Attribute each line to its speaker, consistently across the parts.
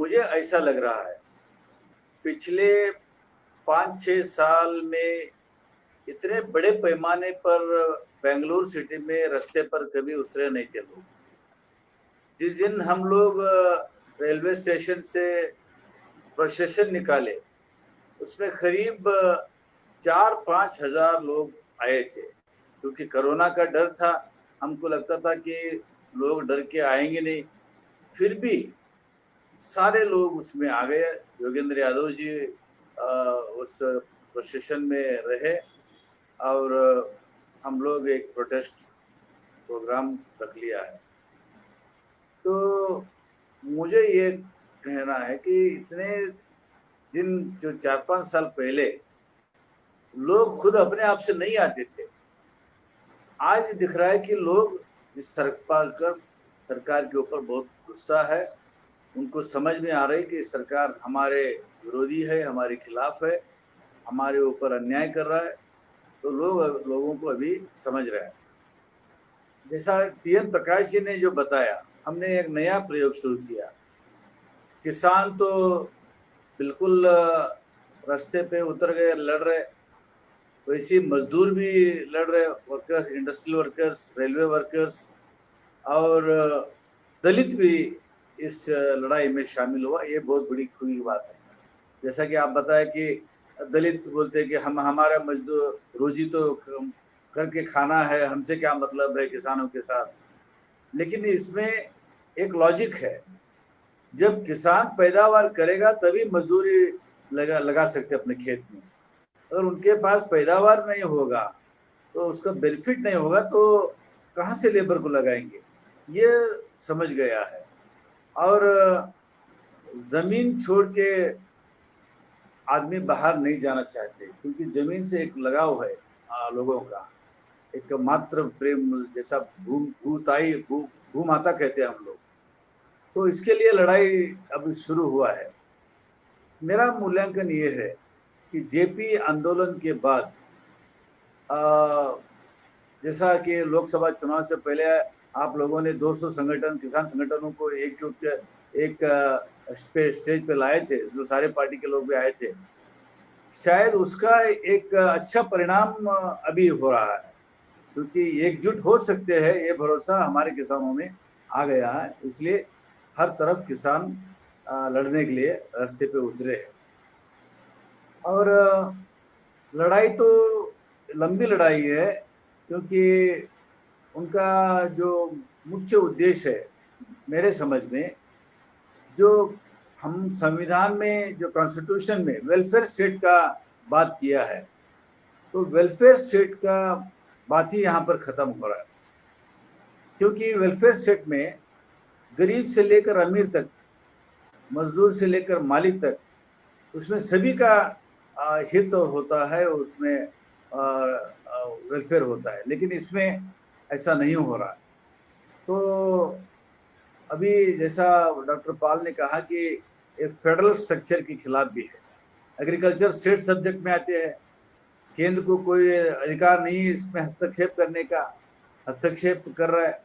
Speaker 1: मुझे ऐसा लग रहा है पिछले 5-6 साल में इतने बड़े पैमाने पर बेंगलुरु सिटी में रास्ते पर कभी उतरे नहीं थे लोग। जिस दिन हम लोग रेलवे स्टेशन से प्रोसेशन निकाले उसमें करीब 4-5 हजार लोग आए थे, क्योंकि कोरोना का डर था। हमको लगता था कि लोग डर के आएंगे नहीं, फिर भी सारे लोग उसमें आ गए। योगेंद्र यादव जी उस प्रोसेशन में रहे और हम लोग एक प्रोटेस्ट प्रोग्राम रख लिया है। तो मुझे ये कहना है कि इतने दिन जो 4-5 साल पहले लोग खुद अपने आप से नहीं आते थे, आज दिख रहा है कि लोग इस सरकार के ऊपर बहुत गुस्सा है। उनको समझ में आ रहा है कि सरकार हमारे विरोधी है, हमारे खिलाफ है, हमारे ऊपर अन्याय कर रहा है। तो लोगों को अभी समझ रहे हैं। जैसा टीएन प्रकाश जी ने जो बताया, हमने एक नया प्रयोग शुरू किया। किसान तो बिल्कुल रास्ते पे उतर गए, लड़ रहे। वैसे मजदूर भी लड़ रहे, workers, industrial workers, railway workers और दलित भी इस लड़ाई में शामिल हुआ। ये बहुत बड़ी खुशी की बात है। जैसा कि आप बताया कि दलित बोलते हैं कि हम हमारा मजदूर रोजी तो करके खाना है, हमसे क्या मतलब है किसानों के साथ। लेकिन इसमें एक लॉजिक है, जब किसान पैदावार करेगा तभी मजदूरी लगा सकते अपने खेत में। अगर उनके पास पैदावार नहीं होगा तो उसका बेनिफिट नहीं होगा, तो कहाँ से लेबर को लगाएंगे। ये समझ गया है। और जमीन छोड़ के आदमी बाहर नहीं जाना चाहते, क्योंकि जमीन से एक लगाव है लोगों का, एक मात्र प्रेम जैसा। भूमाता कहते हैं हम लोग। तो इसके लिए लड़ाई अब शुरू हुआ है। मेरा मूल्यांकन ये है कि जेपी आंदोलन के बाद जैसा कि लोकसभा चुनाव से पहले आप लोगों ने 200 संगठन, किसान संगठनों को एकजुट एक स्टेज पे लाए थे, जो सारे पार्टी के लोग भी आए थे। शायद उसका एक अच्छा परिणाम अभी हो रहा है, क्योंकि एकजुट हो सकते हैं, ये भरोसा हमारे किसानों में आ गया है। इसलिए हर तरफ किसान लड़ने के लिए रास्ते पे उतरे हैं। और लड़ाई तो लंबी लड़ाई है, क्योंकि उनका जो मुख्य उद्देश्य है मेरे समझ में, जो हम संविधान में, जो कॉन्स्टिट्यूशन में वेलफेयर स्टेट का बात किया है, तो वेलफेयर स्टेट का बात ही यहाँ पर खत्म हो रहा है। क्योंकि वेलफेयर स्टेट में गरीब से लेकर अमीर तक, मजदूर से लेकर मालिक तक, उसमें सभी का हित होता है, उसमें वेलफेयर होता है। लेकिन इसमें ऐसा नहीं हो रहा। तो अभी जैसा डॉक्टर पाल ने कहा कि एक फेडरल स्ट्रक्चर के खिलाफ भी है। एग्रीकल्चर स्टेट सब्जेक्ट में आते हैं, केंद्र को कोई अधिकार नहीं है इसमें हस्तक्षेप करने का, हस्तक्षेप कर रहा है।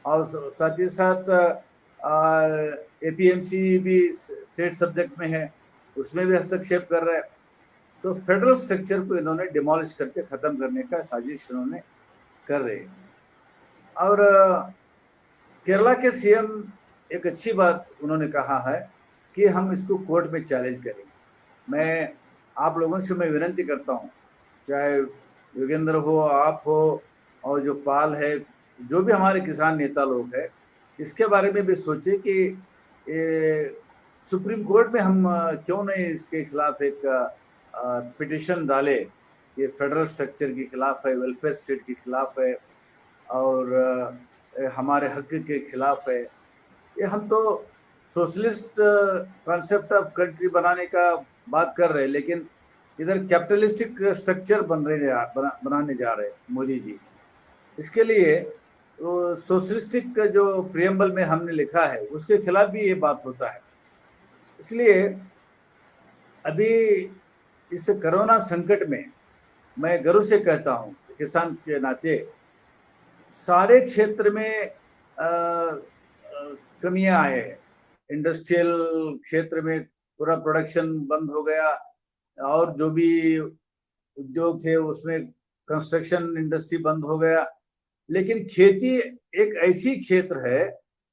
Speaker 1: और साथ ही साथ एपीएमसी भी स्टेट सब्जेक्ट में है, उसमें भी हस्तक्षेप कर रहा है। तो फेडरल स्ट्रक्चर को इन्होंने डिमोलिश करके खत्म करने का साजिश इन्होंने कर रहे हैं। और केरला के सीएम एक अच्छी बात उन्होंने कहा है कि हम इसको कोर्ट में चैलेंज करेंगे। मैं आप लोगों से मैं विनती करता हूँ, चाहे योगेंद्र हो, आप हो, और जो पाल है, जो भी हमारे किसान नेता लोग हैं, इसके बारे में भी सोचे कि सुप्रीम कोर्ट में हम क्यों नहीं इसके खिलाफ एक पिटिशन डाले। ये फेडरल स्ट्रक्चर के खिलाफ है, वेलफेयर स्टेट के खिलाफ है, और हमारे हक के खिलाफ है। ये हम तो सोशलिस्ट कॉन्सेप्ट ऑफ कंट्री बनाने का बात कर रहे हैं, लेकिन इधर कैपिटलिस्टिक स्ट्रक्चर बनाने जा रहे हैं मोदी जी। इसके लिए तो सोशलिस्टिक जो प्रियम्बल में हमने लिखा है उसके खिलाफ भी ये बात होता है। इसलिए अभी इस कोरोना संकट में मैं गर्व से कहता हूँ, किसान के नाते सारे क्षेत्र में कमियां आए हैं। इंडस्ट्रियल क्षेत्र में पूरा प्रोडक्शन बंद हो गया, और जो भी उद्योग थे उसमें कंस्ट्रक्शन इंडस्ट्री बंद हो गया। लेकिन खेती एक ऐसी क्षेत्र है,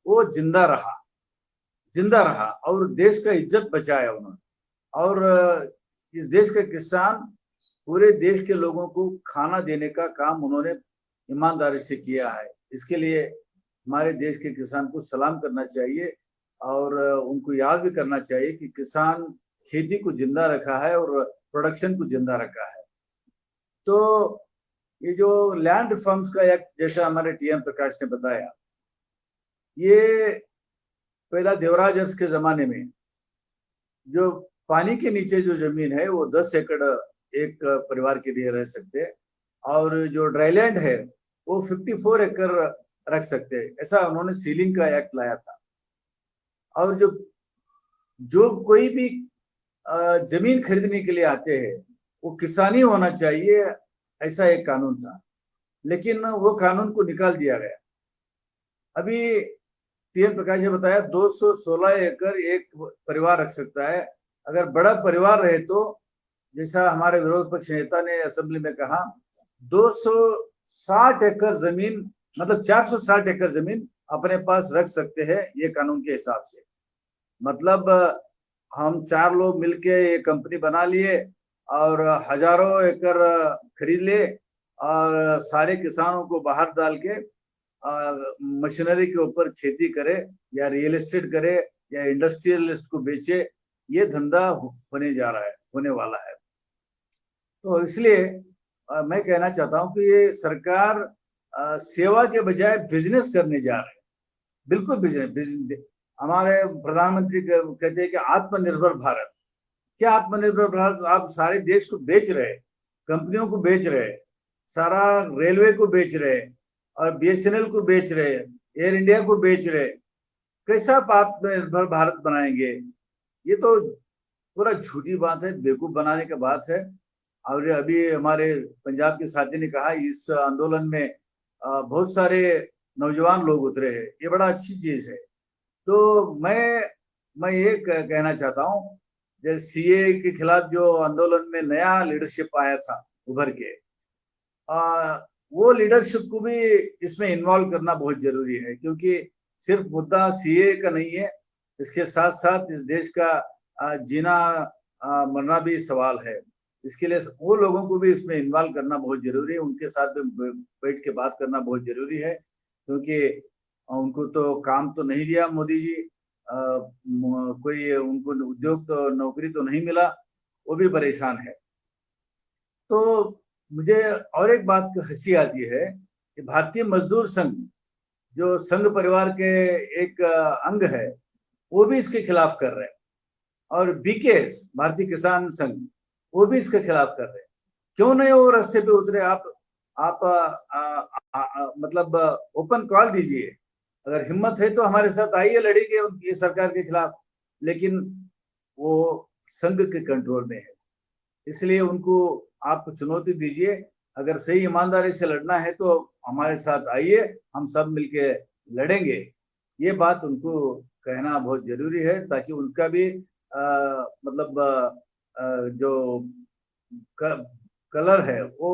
Speaker 1: वो जिंदा रहा और देश का इज्जत बचाया उन्होंने। और इस देश के किसान पूरे देश के लोगों को खाना देने का काम उन्होंने ईमानदारी से किया है। इसके लिए हमारे देश के किसान को सलाम करना चाहिए और उनको याद भी करना चाहिए कि किसान खेती को जिंदा रखा है और प्रोडक्शन को जिंदा रखा है। तो ये जो लैंड रिफॉर्म्स का एक्ट, जैसा हमारे टीएम प्रकाश ने बताया, ये पहला देवराज अरस के जमाने में जो पानी के नीचे जो जमीन है वो 10 एकड़ एक परिवार के लिए रह सकते हैं, और जो ड्राईलैंड है वो 54 एकड़ रख सकते हैं। ऐसा उन्होंने सीलिंग का एक्ट लाया था। और जो कोई भी जमीन खरीदने के लिए आते हैं वो किसानी होना चाहिए, ऐसा एक कानून था, लेकिन वो कानून को निकाल दिया गया। अभी टीएम प्रकाश ने बताया 216 एकड़ एक परिवार रख सकता है। अगर बड़ा परिवार रहे तो, जैसा हमारे विरोध पक्ष नेता ने असेंबली में कहा, 260 एकड़ जमीन, मतलब 460 एकड़ जमीन अपने पास रख सकते हैं ये कानून के हिसाब से। मतलब हम 4 लोग मिलके ये कंपनी बना लिए और हजारों एकड़ खरीद ले और सारे किसानों को बाहर डाल के मशीनरी के ऊपर खेती करे या रियल एस्टेट करे या इंडस्ट्रियलिस्ट को बेचे, ये धंधा होने वाला है। तो इसलिए मैं कहना चाहता हूं कि ये सरकार सेवा के बजाय बिजनेस करने जा रहे हैं। बिल्कुल बिजनेस। हमारे प्रधानमंत्री कहते हैं कि आत्मनिर्भर भारत। क्या आत्मनिर्भर भारत? आप सारे देश को बेच रहे, कंपनियों को बेच रहे, सारा रेलवे को बेच रहे और बीएसएनएल को बेच रहे, एयर इंडिया को बेच रहे। कैसा आत्मनिर्भर भारत बनाएंगे? ये तो पूरा झूठी बात है, बेवकूफ बनाने का बात है। और अभी हमारे पंजाब के साथी ने कहा इस आंदोलन में बहुत सारे नौजवान लोग उतरे हैं, ये बड़ा अच्छी चीज है। तो मैं ये कहना चाहता हूँ, जैसे सीए के खिलाफ जो आंदोलन में नया लीडरशिप आया था उभर के, वो लीडरशिप को भी इसमें इन्वॉल्व करना बहुत जरूरी है, क्योंकि सिर्फ मुद्दा सीए का नहीं है, इसके साथ साथ इस देश का जीना मरना भी सवाल है। इसके लिए वो लोगों को भी इसमें इन्वॉल्व करना बहुत जरूरी है, उनके साथ में बैठ के बात करना बहुत जरूरी है, क्योंकि उनको तो काम तो नहीं दिया मोदी जी, कोई उनको उद्योग तो नौकरी तो नहीं मिला, वो भी परेशान है। तो मुझे और एक बात की हंसी आती है कि भारतीय मजदूर संघ, जो संघ परिवार के एक अंग है, वो भी इसके खिलाफ कर रहे हैं, और बीकेएस भारतीय किसान संघ वो भी इसके खिलाफ कर रहे हैं। क्यों नहीं वो रास्ते पे उतरे? आप मतलब ओपन कॉल दीजिए, अगर हिम्मत है तो हमारे साथ आइए, लड़ेंगे उनकी सरकार के खिलाफ। लेकिन वो संघ के कंट्रोल में है, इसलिए उनको आप चुनौती दीजिए। अगर सही ईमानदारी से लड़ना है तो हमारे साथ आइए, हम सब मिलके लड़ेंगे। ये बात उनको कहना बहुत जरूरी है, ताकि उनका भी मतलब जो कलर है वो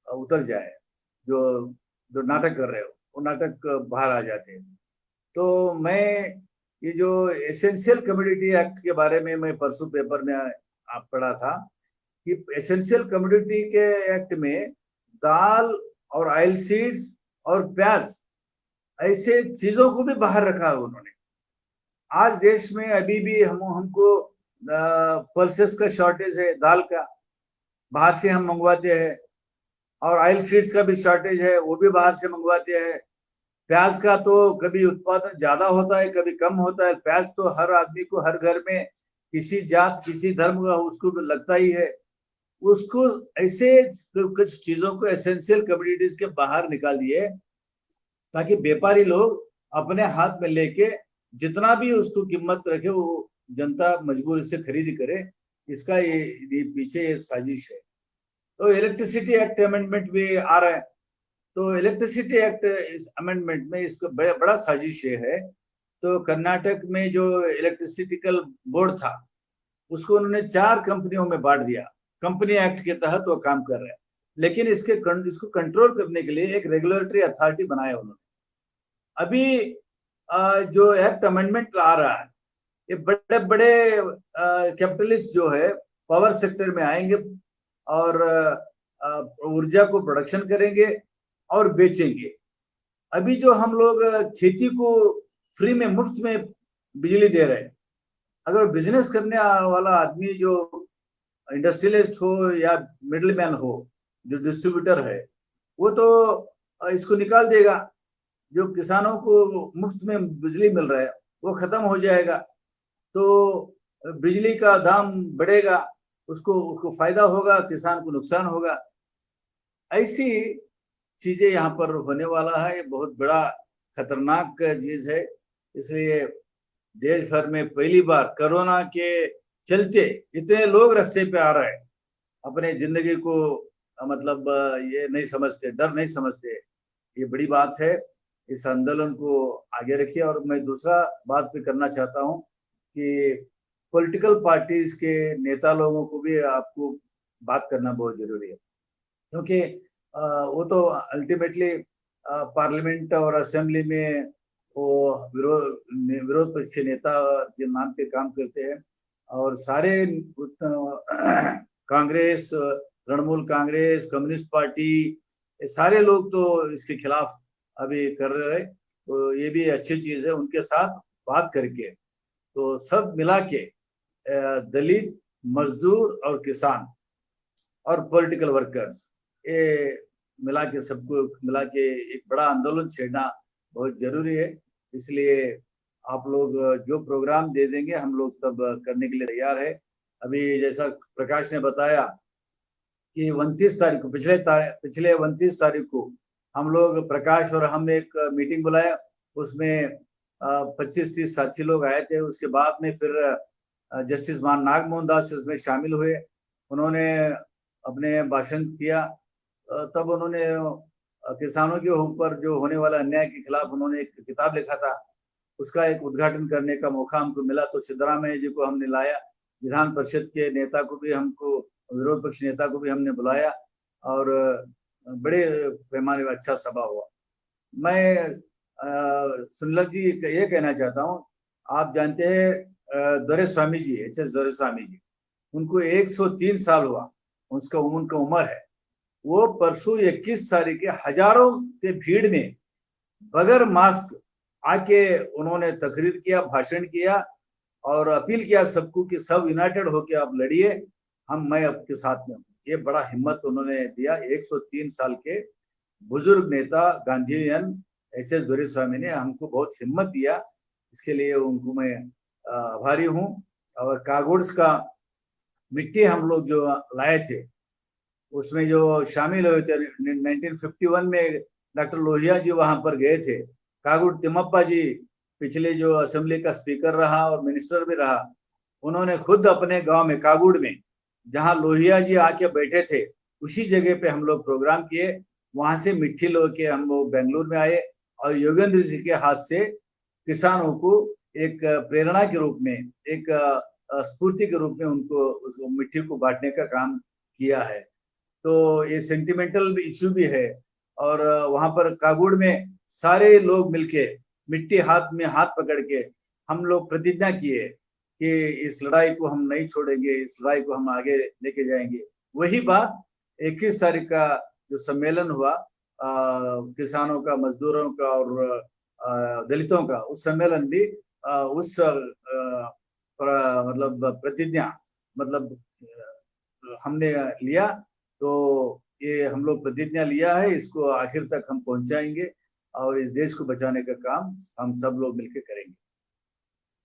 Speaker 1: उतर जाए, जो नाटक कर रहे हो वो नाटक बाहर आ जाते हैं। तो मैं ये जो एसेंशियल कमोडिटी एक्ट के बारे में मैं परसों पेपर में आप पढ़ा था कि एसेंशियल कमोडिटी के एक्ट में दाल और ऑयल सीड्स और प्याज ऐसे चीजों को भी बाहर रखा है उन्होंने। आज देश में अभी भी हमको पल्सेस का शॉर्टेज है, दाल का बाहर से हम मंगवाते हैं, और ऑयल सीड्स का भी शॉर्टेज है, वो भी बाहर से मंगवाते हैं। प्याज का तो कभी उत्पादन ज्यादा होता है, कभी कम होता है। प्याज तो हर आदमी को, हर घर में, किसी जात किसी धर्म का उसको लगता ही है। उसको ऐसे कुछ चीजों को एसेंशियल कमोडिटीज के बाहर निकाल दिए, ताकि व्यापारी लोग अपने हाथ में लेके जितना भी उसको कीमत रखे वो जनता मजबूर से खरीदी करे। इसका ये पीछे ये साजिश है। तो इलेक्ट्रिसिटी एक्ट अमेंडमेंट भी आ रहा है, तो इलेक्ट्रिसिटी एक्ट इस अमेंडमेंट में इसका बड़ा साजिश ये है तो कर्नाटक में जो इलेक्ट्रिसिटिकल बोर्ड था उसको उन्होंने 4 कंपनियों में बांट दिया। कंपनी एक्ट के तहत वो काम कर रहे हैं, लेकिन इसको कंट्रोल करने के लिए एक रेगुलेटरी अथॉरिटी बनाया उन्होंने। अभी जो एक्ट अमेंडमेंट आ रहा है, ये बड़े बड़े कैपिटलिस्ट जो है पावर सेक्टर में आएंगे और ऊर्जा को प्रोडक्शन करेंगे और बेचेंगे। अभी जो हम लोग खेती को फ्री में, मुफ्त में बिजली दे रहे हैं, अगर बिजनेस करने वाला आदमी जो इंडस्ट्रियलिस्ट हो या मिडिल मैन हो, जो डिस्ट्रीब्यूटर है, वो तो इसको निकाल देगा। जो किसानों को मुफ्त में बिजली मिल रहा है वो खत्म हो जाएगा, तो बिजली का दाम बढ़ेगा, उसको फायदा होगा, किसान को नुकसान होगा। ऐसी चीजें यहाँ पर होने वाला है। ये बहुत बड़ा खतरनाक चीज है। इसलिए देश भर में पहली बार कोरोना के चलते इतने लोग रास्ते पे आ रहे हैं, अपने जिंदगी को मतलब ये नहीं समझते, डर नहीं समझते। ये बड़ी बात है। इस आंदोलन को आगे रखिए। और मैं दूसरा बात भी करना चाहता हूँ कि पॉलिटिकल पार्टीज के नेता लोगों को भी आपको बात करना बहुत जरूरी है, क्योंकि वो तो अल्टीमेटली पार्लियामेंट और असेंबली में वो विरोध पक्ष के नेता के नाम पे काम करते हैं। और सारे कांग्रेस, तृणमूल कांग्रेस, कम्युनिस्ट पार्टी, ये सारे लोग तो इसके खिलाफ अभी कर रहे हैं। तो ये भी अच्छी चीज है। उनके साथ बात करके तो सब मिला के दलित, मजदूर और किसान और पॉलिटिकल वर्कर्स, ये मिला के, सबको मिला के एक बड़ा आंदोलन छेड़ना बहुत जरूरी है। इसलिए आप लोग जो प्रोग्राम दे देंगे हम लोग तब करने के लिए तैयार है। अभी जैसा प्रकाश ने बताया कि 29 तारीख को, पिछले 29 तारीख को हम लोग, प्रकाश और हम एक मीटिंग बुलाया, उसमें 25-30 साथी लोग आए थे। उसके बाद में फिर जस्टिस मान नागमोहन दास इसमें शामिल हुए। उन्होंने अपने भाषण किया। तब उन्होंने किसानों के ऊपर जो होने वाला अन्याय के खिलाफ उन्होंने एक किताब लिखा था, उसका एक उद्घाटन करने का मौका हमको मिला। तो सिद्धरामैया जी को हमने लाया, विधान परिषद के नेता को भी, हमको विरोध पक्ष नेता को भी हमने बुलाया और बड़े पैमाने में अच्छा सभा हुआ। मैं सुनलभ जी ये कहना चाहता हूँ, आप जानते हैं दोरास्वामी जी, एच.एस. दोरास्वामी जी, उनको 103 साल हुआ, उनका उम्र है। वो परसों 21 तारीख के हजारों के भीड़ में बगैर मास्क आके उन्होंने तकरीर किया, भाषण किया और अपील किया सबको कि सब यूनाइटेड होके आप लड़िए, मैं आपके साथ में हूँ। ये बड़ा हिम्मत उन्होंने दिया। 103 साल के बुजुर्ग नेता गांधीयन एच.एस. दोरास्वामी ने हमको बहुत हिम्मत दिया। इसके लिए उनको मैं आभारी हूँ। और कागुड्स का मिट्टी हम लोग जो लाए थे, उसमें जो शामिल हुए थे 1951 में, डॉक्टर लोहिया जी वहां पर गए थे। कागुड तिम्मप्पा जी पिछले जो असेंबली का स्पीकर रहा और मिनिस्टर भी रहा, उन्होंने खुद अपने गांव में, कागुड में, जहां लोहिया जी आके बैठे थे, उसी जगह पे हम लोग प्रोग्राम किए। वहां से मिट्टी लेके हम लोग बेंगलुरु में आए और योगेंद्र जी के हाथ से किसानों को एक प्रेरणा के रूप में, एक स्फूर्ति के रूप में उनको मिट्टी को बांटने का काम किया है। तो ये सेंटिमेंटल इश्यू भी है। और वहां पर कागुड़ में सारे लोग मिलके मिट्टी हाथ में हाथ पकड़ के हम लोग प्रतिज्ञा किए कि इस लड़ाई को हम नहीं छोड़ेंगे, इस लड़ाई को हम आगे लेके जाएंगे। वही बात 21 तारीख का जो सम्मेलन हुआ किसानों का, मजदूरों का और दलितों का, उस सम्मेलन भी उस मतलब प्रतिज्ञा, मतलब हमने लिया। तो ये हम लोग प्रतिज्ञा लिया है, इसको आखिर तक हम पहुंचाएंगे और इस देश को बचाने का काम हम सब लोग मिलकर करेंगे।